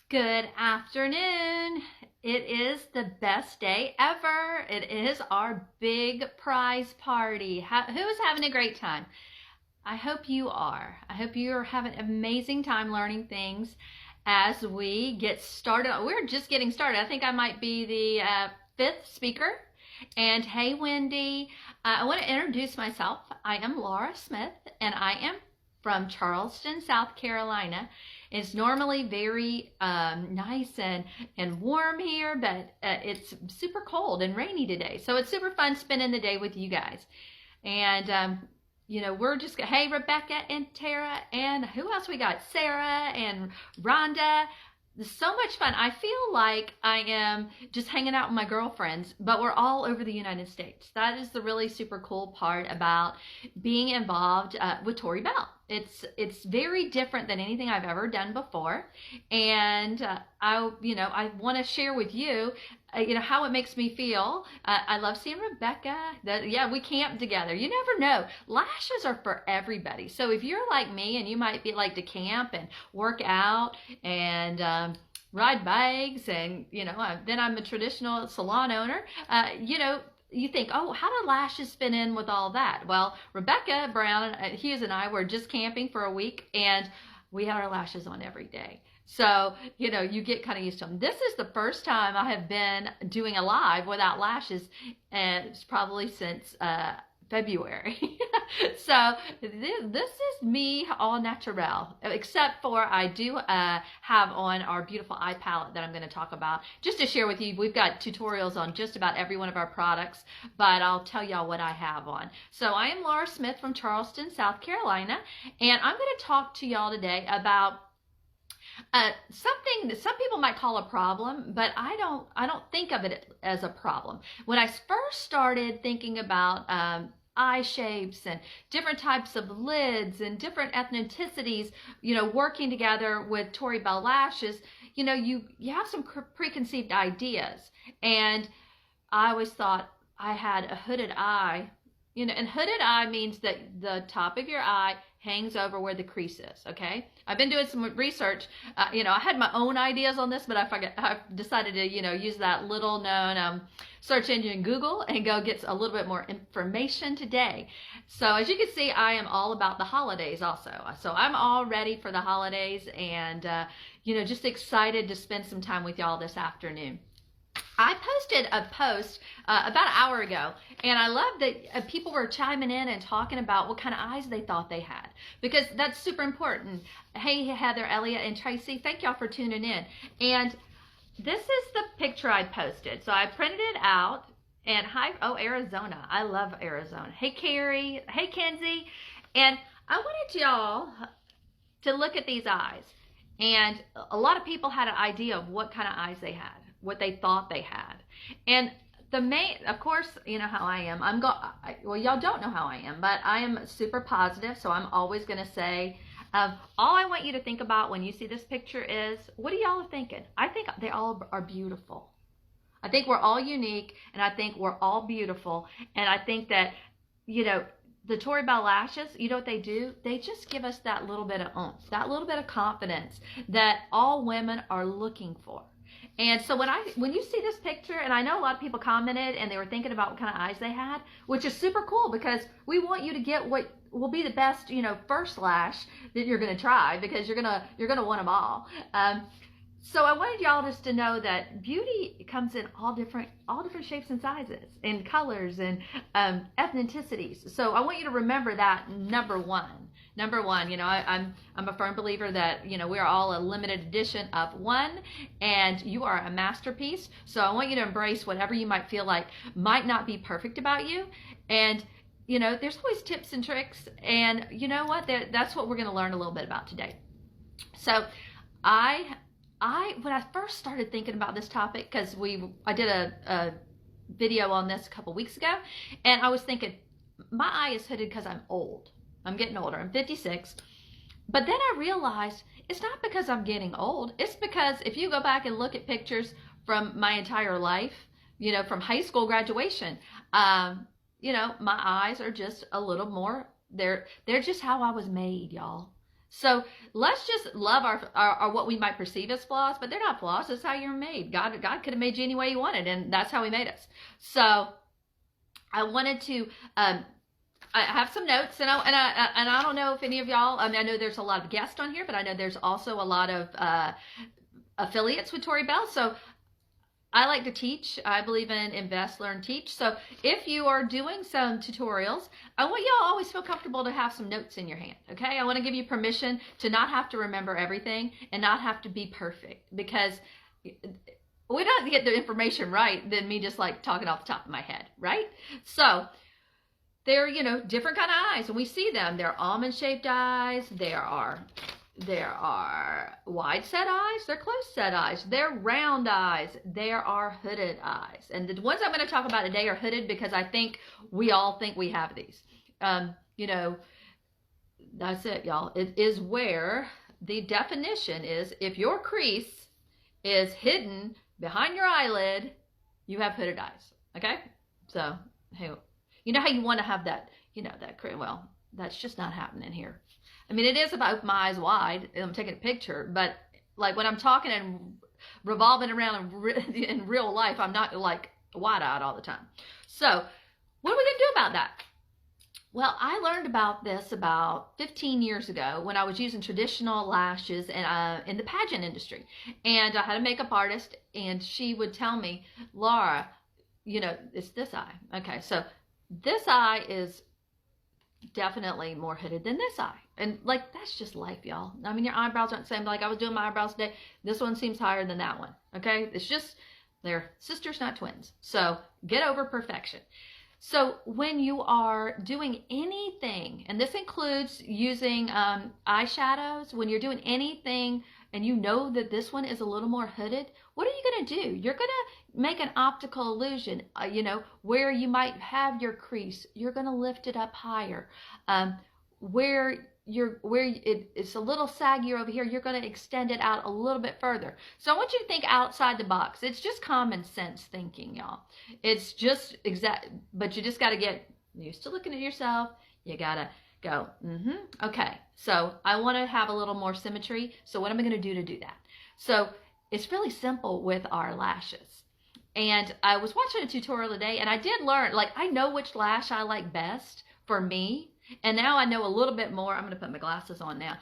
Good afternoon. It is the best day ever. It is our big prize party. Who's having a great time? I hope you are. I hope you are having an amazing time learning things as we get started. We're just getting started. I think I might be the fifth speaker. And hey, Wendy, I want to introduce myself. I am Laura Smith, and I am from Charleston, South Carolina. It's normally very nice and warm here, but it's super cold and rainy today. So it's super fun spending the day with you guys. And, we're just, hey, Rebecca and Tara, and who else we got? Sarah and Rhonda. It's so much fun. I feel like I am just hanging out with my girlfriends, but we're all over the United States. That is the really super cool part about being involved with Tori Bell. It's very different than anything I've ever done before, and I want to share with you, how it makes me feel. I love seeing Rebecca. We camp together. You never know. Lashes are for everybody. So if you're like me and you might be like to camp and work out and ride bikes, and then I'm a traditional salon owner. You think, oh, how do lashes fit in with all that? Well, Rebecca Brown, Hughes, and I were just camping for a week, and we had our lashes on every day. So, you get kind of used to them. This is the first time I have been doing a live without lashes, and it's probably since February. So this is me all natural, except for I do have on our beautiful eye palette that I'm going to talk about. Just to share with you, we've got tutorials on just about every one of our products, but I'll tell y'all what I have on. So I am Laura Smith from Charleston, South Carolina, and I'm going to talk to y'all today about something that some people might call a problem, but I don't think of it as a problem. When I first started thinking about eye shapes and different types of lids and different ethnicities, working together with Tori Bell Lashes, you have some preconceived ideas. And I always thought I had a hooded eye, and hooded eye means that the top of your eye hangs over where the crease is. Okay, I've been doing some research. I had my own ideas on this, but I decided to use that little known search engine Google and go get a little bit more information today. So as you can see, I am all about the holidays also. So I'm all ready for the holidays, and just excited to spend some time with y'all this afternoon. I posted a post about an hour ago, and I love that people were chiming in and talking about what kind of eyes they thought they had, because that's super important. Hey, Heather, Elliot, and Tracy, thank y'all for tuning in. And this is the picture I posted. So I printed it out, and Arizona. I love Arizona. Hey, Carrie. Hey, Kenzie. And I wanted y'all to look at these eyes. And a lot of people had an idea of what kind of eyes they had, what they thought they had. And of course, you know how I am. Y'all don't know how I am, but I am super positive. So I'm always going to say, all I want you to think about when you see this picture is, what are y'all thinking? I think they all are beautiful. I think we're all unique, and I think we're all beautiful. And I think that, the Tori Bell Lashes, you know what they do? They just give us that little bit of oomph, that little bit of confidence that all women are looking for. And so when you see this picture, and I know a lot of people commented and they were thinking about what kind of eyes they had, which is super cool, because we want you to get what will be the best, first lash that you're going to try, because you're going to want them all. So I wanted y'all just to know that beauty comes in all different shapes and sizes and colors and ethnicities. So I want you to remember that number one. I'm a firm believer that we are all a limited edition of one, and you are a masterpiece. So I want you to embrace whatever you might feel like might not be perfect about you, and there's always tips and tricks, and you know what? That's what we're going to learn a little bit about today. So when I first started thinking about this topic, because I did a video on this a couple weeks ago, and I was thinking, my eye is hooded because I'm old. I'm getting older. I'm 56. But then I realized it's not because I'm getting old. It's because if you go back and look at pictures from my entire life, from high school graduation, my eyes are just a little more, they're just how I was made, y'all. So let's just love our what we might perceive as flaws, but they're not flaws. That's how you're made. God could have made you any way He wanted, and that's how He made us. So I wanted to I have some notes, and I don't know if any of y'all. I mean, I know there's a lot of guests on here, but I know there's also a lot of affiliates with Tori Bell. So I like to teach. I believe in invest, learn, teach. So if you are doing some tutorials, I want y'all always feel comfortable to have some notes in your hand. Okay, I want to give you permission to not have to remember everything and not have to be perfect, because we don't get the information right than me just like talking off the top of my head, right? So they're, you know, different kind of eyes, and we see them. They're almond shaped eyes. There are wide set eyes. They're close set eyes. They're round eyes. There are hooded eyes. And the ones I'm going to talk about today are hooded because I think we all think we have these. You know, that's it, y'all. It is where the definition is, if your crease is hidden behind your eyelid, you have hooded eyes. Okay? So, hey, you know how you want to have that, you know, that, well, that's just not happening here. I mean, it is about my eyes wide, and I'm taking a picture, but like when I'm talking and revolving around in real life, I'm not like wide-eyed all the time. So what are we going to do about that? Well, I learned about this about 15 years ago when I was using traditional lashes and in the pageant industry. And I had a makeup artist, and she would tell me, Laura, you know, it's this eye. Okay, so this eye is definitely more hooded than this eye. And like, that's just life, y'all. I mean, your eyebrows aren't the same. Like, I was doing my eyebrows today. This one seems higher than that one. Okay, it's just, they're sisters, not twins. So get over perfection. So when you are doing anything, and this includes using eyeshadows, when you're doing anything and you know that this one is a little more hooded, what are you going to do? You're going to make an optical illusion, you know, where you might have your crease, you're going to lift it up higher. Where it's a little saggier over here, you're going to extend it out a little bit further. So I want you to think outside the box. It's just common sense thinking, y'all. It's just but you just got to get used to looking at yourself. You got to go, okay. So I want to have a little more symmetry. So what am I going to do that? So it's really simple with our lashes. And I was watching a tutorial today, and I did learn, like, I know which lash I like best for me. And now I know a little bit more. I'm going to put my glasses on now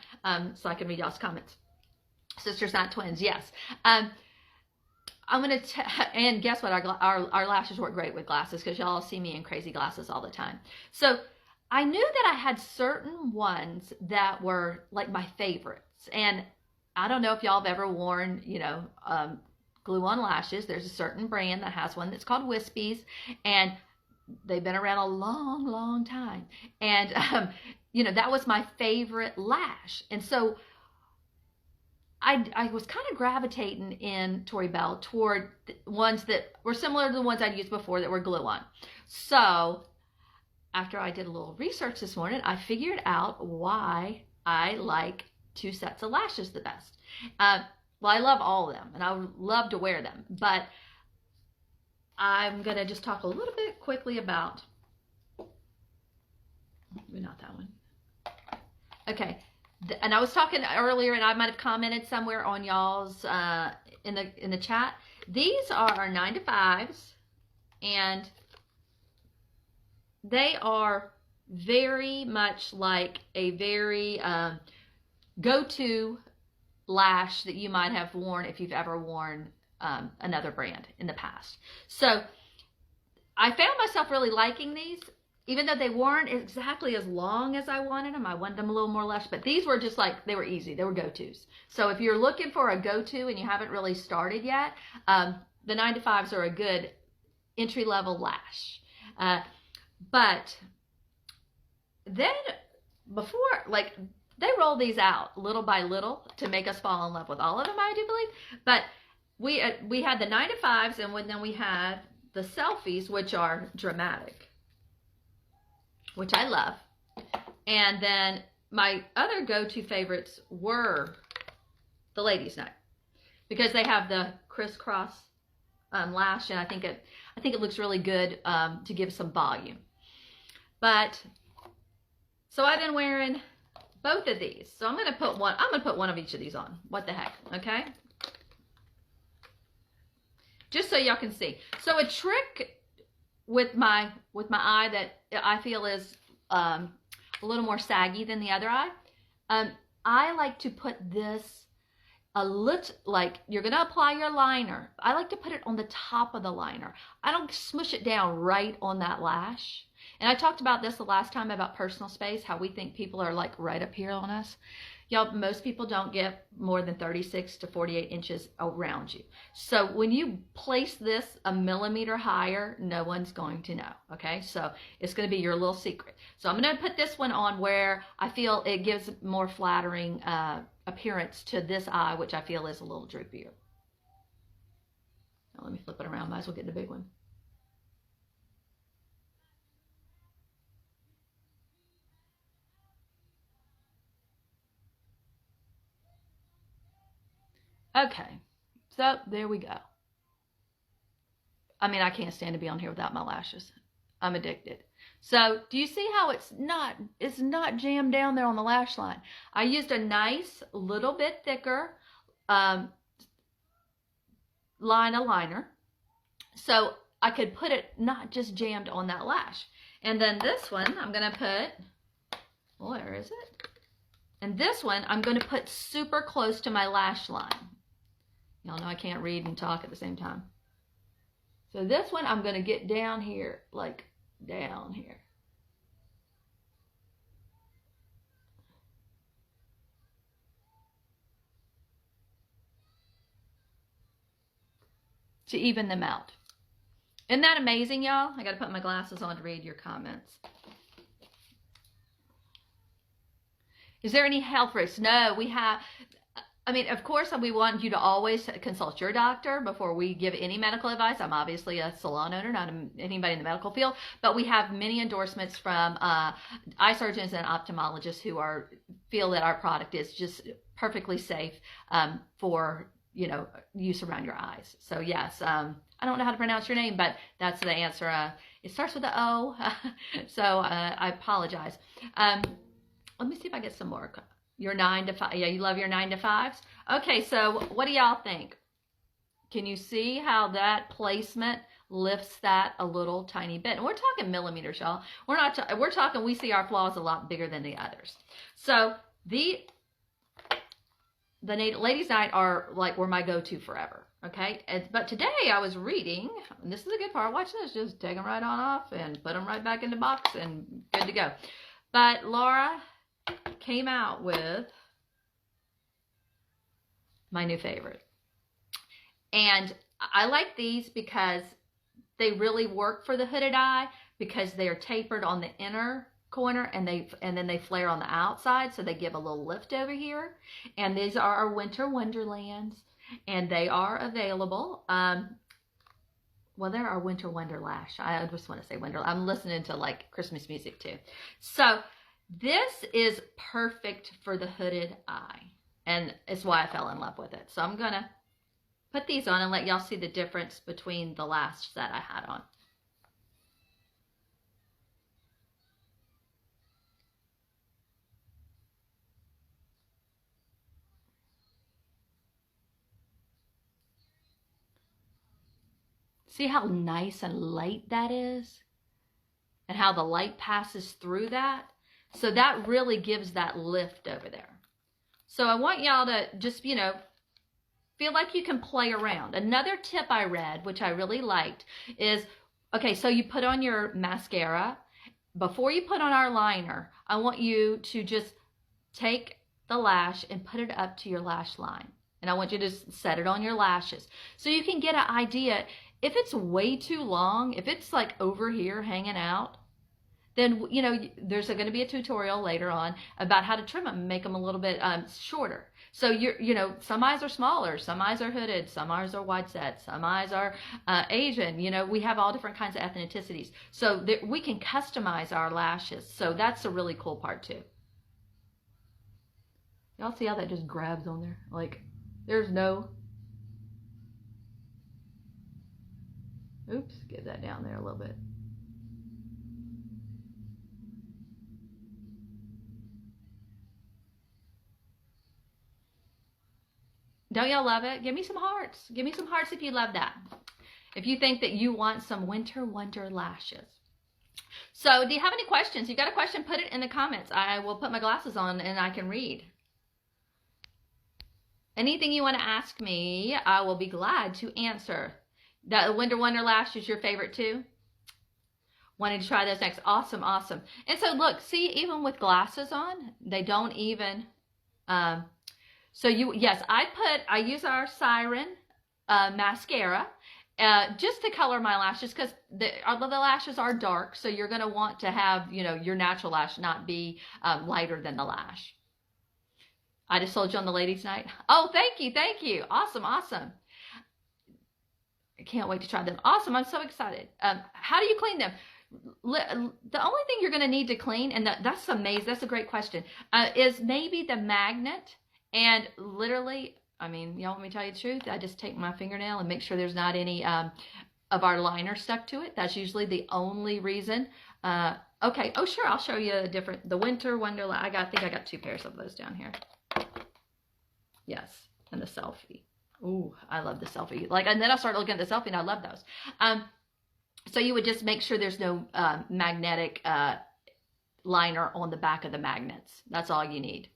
so I can read y'all's comments. Sisters, not twins. Yes. I'm going to, and guess what? Our lashes work great with glasses because y'all see me in crazy glasses all the time. So I knew that I had certain ones that were like my favorites. And I don't know if y'all have ever worn, you know, glue-on lashes. There's a certain brand that has one that's called Wispies, and they've been around a long, long time. And, you know, that was my favorite lash. And so I was kind of gravitating in Tori Bell toward ones that were similar to the ones I'd used before that were glue-on. So after I did a little research this morning, I figured out why I like two sets of lashes the best. Well, I love all of them, and I would love to wear them, but I'm going to just talk a little bit quickly about, not that one. Okay. And I was talking earlier, and I might have commented somewhere on y'all's, in the chat. These are 9-to-5s, and they are very much like a very go-to lash that you might have worn if you've ever worn another brand in the past. So I found myself really liking these, even though they weren't exactly as long as I wanted them. I wanted them a little more lush, but these were just like, they were easy. They were go-tos. So if you're looking for a go-to and you haven't really started yet, the 9-to-5s are a good entry-level lash. But then before, like, they roll these out little by little to make us fall in love with all of them, I do believe. But we had the 9-to-5s, and then we had the selfies, which are dramatic, which I love. And then my other go-to favorites were the ladies' night, because they have the crisscross lash, and I think it looks really good to give some volume. But so I've been wearing both of these. So I'm going to put one of each of these on. What the heck, okay? Just so y'all can see. So a trick with my eye that I feel is a little more saggy than the other eye. I like to put this a little, like you're going to apply your liner. I like to put it on the top of the liner. I don't smush it down right on that lash. And I talked about this the last time about personal space, how we think people are like right up here on us. Y'all, most people don't get more than 36 to 48 inches around you. So when you place this a millimeter higher, no one's going to know, okay? So it's going to be your little secret. So I'm going to put this one on where I feel it gives more flattering appearance to this eye, which I feel is a little droopier. Now let me flip it around. Might as well get the big one. Okay, so there we go. I mean, I can't stand to be on here without my lashes. I'm addicted. So do you see how it's not jammed down there on the lash line? I used a nice little bit thicker liner so I could put it not just jammed on that lash. And then this one I'm gonna put, where is it? And this one I'm gonna put super close to my lash line. Y'all know I can't read and talk at the same time. So this one I'm gonna get down here, like down here. To even them out. Isn't that amazing, y'all? I gotta put my glasses on to read your comments. Is there any health risks? No, we have, I mean, of course, we want you to always consult your doctor before we give any medical advice. I'm obviously a salon owner, not anybody in the medical field, but we have many endorsements from eye surgeons and ophthalmologists who feel that our product is just perfectly safe for, you know, use around your eyes. So yes, I don't know how to pronounce your name, but that's the answer. It starts with a O, so I apologize. Let me see if I get some more. Your 9 to 5. Yeah, you love your 9 to 5s? Okay, so what do y'all think? Can you see how that placement lifts that a little tiny bit? And we're talking millimeters, y'all. We're talking, we see our flaws a lot bigger than the others. So the ladies' night were my go-to forever. Okay, but today I was reading, and this is a good part. Watch this. Just take them right on off and put them right back in the box and good to go. But Laura came out with my new favorite. And I like these because they really work for the hooded eye because they are tapered on the inner corner and then they flare on the outside, so they give a little lift over here. And these are our Winter Wonderlands, and they are available. Well, they're our Winter Wonder Lash. I just want to say Wonder. I'm listening to like Christmas music too. So this is perfect for the hooded eye, and it's why I fell in love with it. So I'm gonna put these on and let y'all see the difference between the last set I had on. See how nice and light that is? And how the light passes through that? So that really gives that lift over there. So I want y'all to just, you know, feel like you can play around. Another tip I read, which I really liked, is, okay, so you put on your mascara. Before you put on our liner, I want you to just take the lash and put it up to your lash line. And I want you to set it on your lashes. So you can get an idea. If it's way too long, if it's like over here hanging out, then, you know, there's going to be a tutorial later on about how to trim them and make them a little bit shorter. So you know, some eyes are smaller, some eyes are hooded, some eyes are wide set, some eyes are Asian. You know, we have all different kinds of ethnicities. So that we can customize our lashes. So that's a really cool part too. Y'all see how that just grabs on there? Like, there's no... Oops, get that down there a little bit. Don't y'all love it? Give me some hearts. Give me some hearts if you love that. If you think that you want some Winter Wonder lashes. So do you have any questions? You got a question, put it in the comments. I will put my glasses on and I can read. Anything you want to ask me, I will be glad to answer. The Winter Wonder Lash is your favorite too? Wanting to try those next. Awesome, awesome. And so look, see, even with glasses on, they don't even, so yes, I use our Siren mascara just to color my lashes, because the lashes are dark, so you're going to want to have, your natural lash not be lighter than the lash. I just sold you on the ladies' night. Oh, thank you, thank you. Awesome, awesome. I can't wait to try them. Awesome, I'm so excited. How do you clean them? The only thing you're going to need to clean, and that's amazing, that's a great question, is maybe the magnet. And literally, I mean, y'all want me to tell you the truth? I just take my fingernail and make sure there's not any of our liner stuck to it. That's usually the only reason. Okay, oh sure, I'll show you the Winter Wonderland. I think I got 2 pairs of those down here. Yes, and the selfie. Ooh, I love the selfie. And then I started looking at the selfie, and I love those. So you would just make sure there's no magnetic liner on the back of the magnets. That's all you need.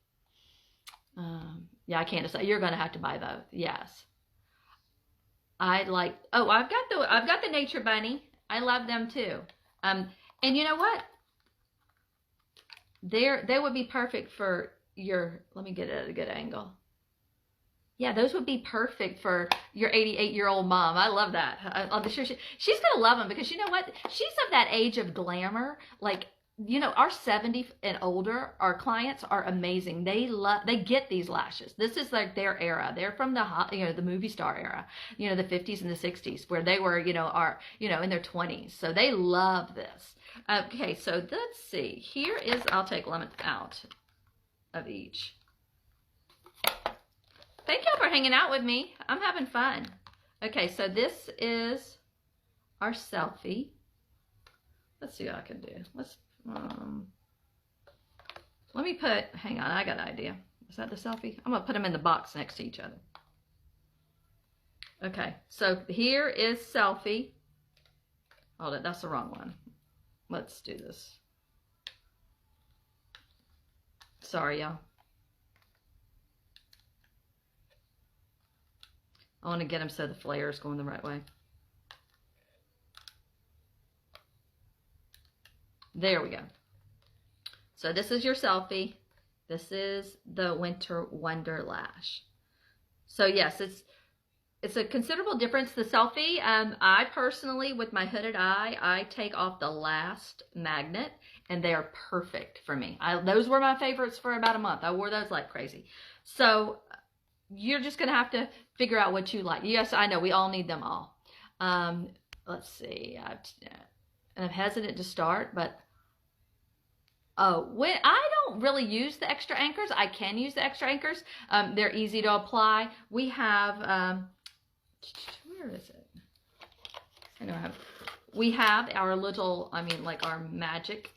Yeah, I can't decide. You're going to have to buy those. Yes. I've got the Nature Bunny. I love them too. And you know what? They would be perfect for your, let me get it at a good angle. Yeah, those would be perfect for your 88-year-old mom. I love that. I'm sure she's going to love them, because you know what? She's of that age of glamour. Our 70 and older, our clients are amazing. They get these lashes. This is like their era. They're from the movie star era, the 50s and the 60s, where they were, in their 20s. So they love this. Okay, so let's see. I'll take lemon out of each. Thank y'all for hanging out with me. I'm having fun. Okay, so this is our selfie. Let's see what I can do. Let me hang on, I got an idea. Is that the selfie? I'm going to put them in the box next to each other. Okay, so here is selfie. Hold it, that's the wrong one. Let's do this. Sorry, y'all. I want to get them so the flare is going the right way. There we go. So this is your selfie. This is the Winter Wonder Lash. So yes, it's a considerable difference. The selfie, I personally, with my hooded eye, I take off the last magnet, and they are perfect for me. Those were my favorites for about a month. I wore those like crazy. So you're just going to have to figure out what you like. Yes, I know, we all need them all. Let's see. And I'm hesitant to start, but when I don't really use the extra anchors, I can use the extra anchors. They're easy to apply. We have, where is it? I know we have our little, our magic.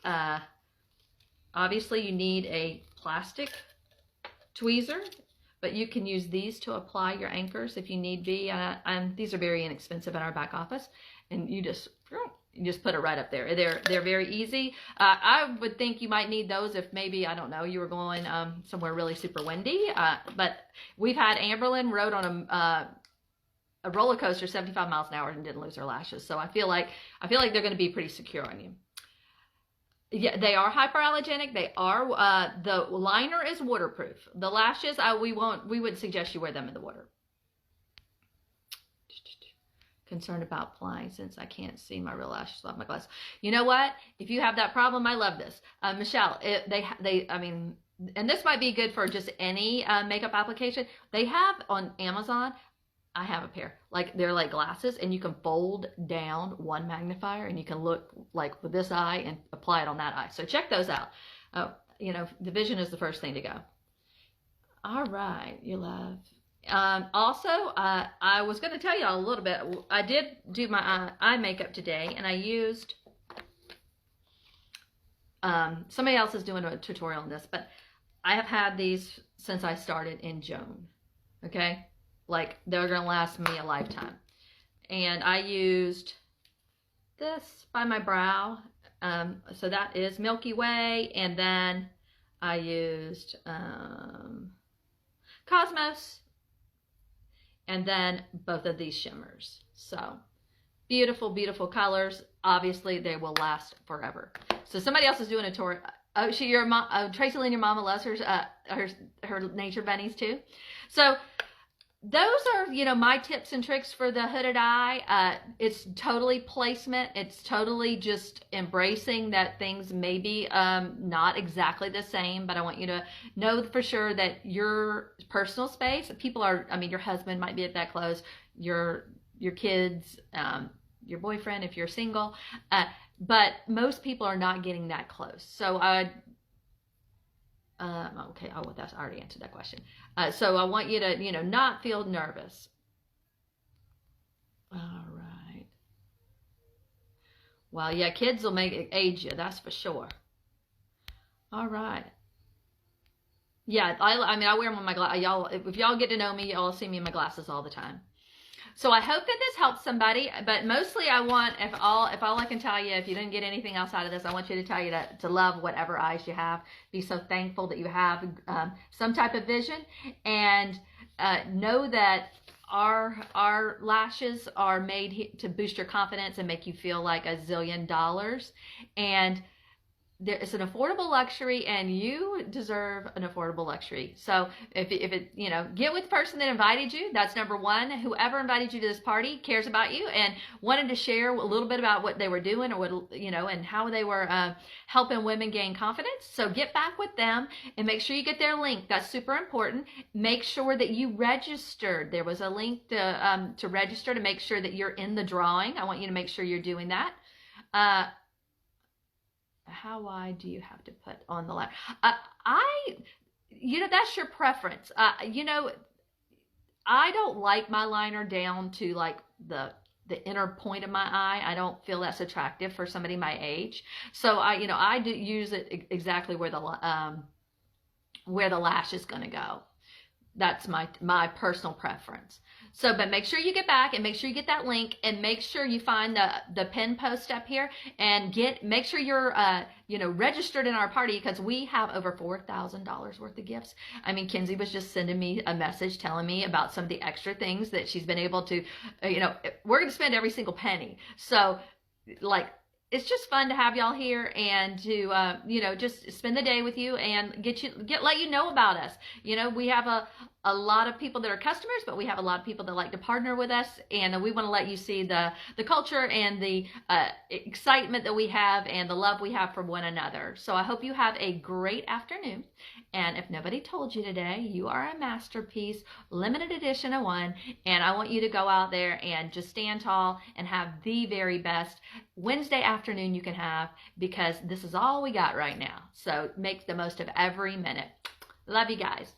Obviously, you need a plastic tweezer, but you can use these to apply your anchors if you need be. And these are very inexpensive in our back office, and you just put it right up there. They're very easy. I would think you might need those if maybe, I don't know, you were going somewhere really super windy. But we've had Amberlyn rode on a roller coaster 75 miles an hour and didn't lose her lashes. So I feel like they're going to be pretty secure on you. Yeah, they are hyperallergenic. They are. The liner is waterproof. The lashes, we wouldn't suggest you wear them in the water. Concerned about applying since I can't see my real lashes without my glasses. You know what? If you have that problem, I love this. Michelle, and this might be good for just any makeup application. They have on Amazon, I have a pair. They're like glasses, and you can fold down one magnifier, and you can look like with this eye and apply it on that eye. So check those out. The vision is the first thing to go. All right, you love. Also, I was going to tell y'all a little bit. I did do my eye makeup today, and I used, somebody else is doing a tutorial on this, but I have had these since I started in June. Okay. like they're gonna last me a lifetime. And I used this by my brow. So that is Milky Way, and then I used Cosmos, and then both of these shimmers. So beautiful, beautiful colors. Obviously, they will last forever. So somebody else is doing a tour. Oh, your mom, Tracy Lynn, your mama loves her nature bunnies too. So those are, my tips and tricks for the hooded eye. It's totally placement. It's totally just embracing that things may be not exactly the same, but I want you to know for sure that your personal space, people are, your husband might be at that close, your kids, your boyfriend if you're single, but most people are not getting that close. So okay, I already answered that question. So I want you to, not feel nervous. All right. Well, yeah, kids will age you, that's for sure. All right. Yeah, I wear them on my glasses. If y'all get to know me, y'all see me in my glasses all the time. So I hope that this helps somebody, but mostly I want, if all I can tell you, if you didn't get anything else out of this, I want you to tell you to love whatever eyes you have. Be so thankful that you have some type of vision, and know that our lashes are made to boost your confidence and make you feel like $1 zillion, and it's an affordable luxury, and you deserve an affordable luxury. So if it, get with the person that invited you. That's number one. Whoever invited you to this party cares about you and wanted to share a little bit about what they were doing, or what, and how they were helping women gain confidence. So get back with them and make sure you get their link. That's super important. Make sure that you registered. There was a link to register, to make sure that you're in the drawing. I want you to make sure you're doing that. How wide do you have to put on the line? That's your preference. I don't like my liner down to like the inner point of my eye. I don't feel that's attractive for somebody my age. So I do use it exactly where the lash is going to go. That's my personal preference. So, but make sure you get back and make sure you get that link, and make sure you find the pin post up here, and make sure you're registered in our party, because we have over $4,000 worth of gifts. Kinsey was just sending me a message telling me about some of the extra things that she's been able to, we're going to spend every single penny. So it's just fun to have y'all here, and to just spend the day with you and let you know about us. We have a lot of people that are customers, but we have a lot of people that like to partner with us, and we want to let you see the culture and the excitement that we have and the love we have for one another. So I hope you have a great afternoon, and if nobody told you today, you are a masterpiece, limited edition of one, and I want you to go out there and just stand tall and have the very best Wednesday afternoon you can have, because this is all we got right now. So make the most of every minute. Love you guys.